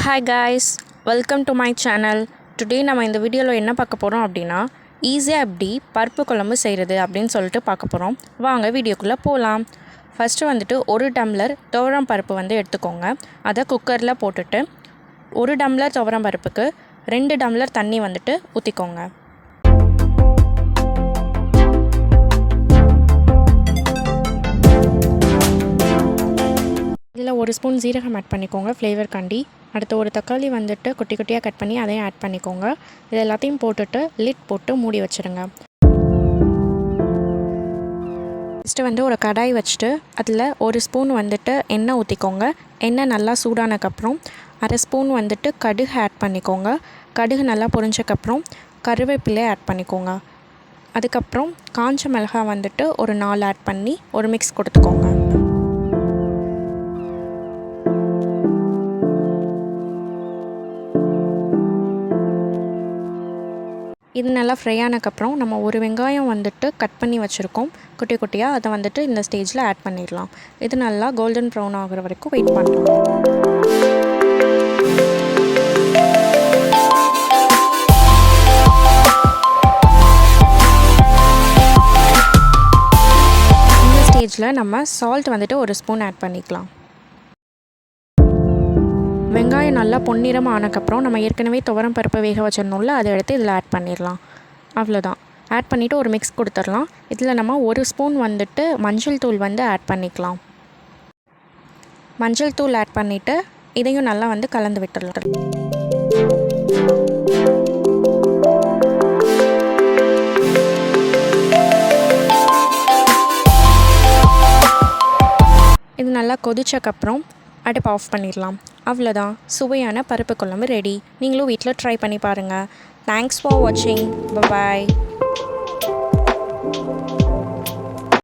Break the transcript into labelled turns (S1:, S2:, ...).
S1: Hi guys, welcome to my channel. Today நம்ம இந்த வீடியோவில் என்ன பார்க்க போகிறோம் அப்படின்னா ஈஸியாக எப்படி பருப்பு குழம்பு செய்கிறது அப்படின்னு சொல்லிட்டு பார்க்க போகிறோம். வாங்க வீடியோக்குள்ளே போகலாம். ஃபஸ்ட்டு வந்துட்டு 1 டம்ளர் துவரம் பருப்பு வந்து எடுத்துக்கோங்க. அதை குக்கரில் போட்டுட்டு 1 டம்ளர் துவரம் பருப்புக்கு 2 டம்ளர் தண்ணி வந்துட்டு ஊற்றிக்கோங்க. இதில் 1 ஸ்பூன் ஜீரகம் ஆட் பண்ணிக்கோங்க ஃப்ளேவர் காண்டி. அடுத்து ஒரு தக்காளி வந்துட்டு குட்டி குட்டியாக கட் பண்ணி அதையும் ஆட் பண்ணிக்கோங்க. இது எல்லாத்தையும் போட்டுட்டு லிட் போட்டு மூடி வச்சுருங்க. ஃபஸ்ட்டு வந்து ஒரு கடாய் வச்சுட்டு அதில் 1 ஸ்பூன் வந்துட்டு எண்ணெய் ஊற்றிக்கோங்க. எண்ணெய் நல்லா சூடானதுக்கப்புறம் 1/2 ஸ்பூன் வந்துட்டு கடுகு ஆட் பண்ணிக்கோங்க. கடுகு நல்லா பொரிஞ்சக்கப்புறம் கருவேப்பிலை ஆட் பண்ணிக்கோங்க. அதுக்கப்புறம் காஞ்ச மிளகாய் வந்துட்டு ஒரு 4 ஆட் பண்ணி ஒரு மிக்ஸ் கொடுத்துக்கோங்க. இது நல்லா ஃப்ரை ஆனதுக்கப்புறம் நம்ம ஒரு வெங்காயம் வந்துட்டு கட் பண்ணி வச்சுருக்கோம் குட்டி குட்டியாக. அதை வந்துட்டு இந்த ஸ்டேஜில் ஆட் பண்ணிடலாம். இது நல்லா கோல்டன் ப்ரௌன் ஆகிற வரைக்கும் வெயிட் பண்ணலாம். இந்த ஸ்டேஜில் நம்ம சால்ட் வந்துட்டு 1 ஸ்பூன் ஆட் பண்ணிக்கலாம். வெங்காயம் நல்லா பொன்னிறமாக ஆனதுக்கப்புறம் நம்ம ஏற்கனவே துவரம் பருப்பு வேக வச்சிடணும்ல, அதை எடுத்து இதில் ஆட் பண்ணிடலாம். அவ்வளோதான். ஆட் பண்ணிவிட்டு ஒரு மிக்ஸ் கொடுத்துடலாம். இதில் நம்ம 1 ஸ்பூன் வந்துட்டு மஞ்சள் தூள் வந்து ஆட் பண்ணிக்கலாம். மஞ்சள் தூள் ஆட் பண்ணிவிட்டு இதையும் நல்லா வந்து கலந்து விட்டுடலாம். இது நல்லா கொதிச்சக்கப்புறம் அடுப்பு ஆஃப் பண்ணிடலாம். அவ்வளோதான், சுவையான பருப்பு குழம்பு ரெடி. நீங்களும் வீட்டில் ட்ரை பண்ணி பாருங்கள். தேங்க்ஸ் ஃபார் வாட்சிங். பாய்.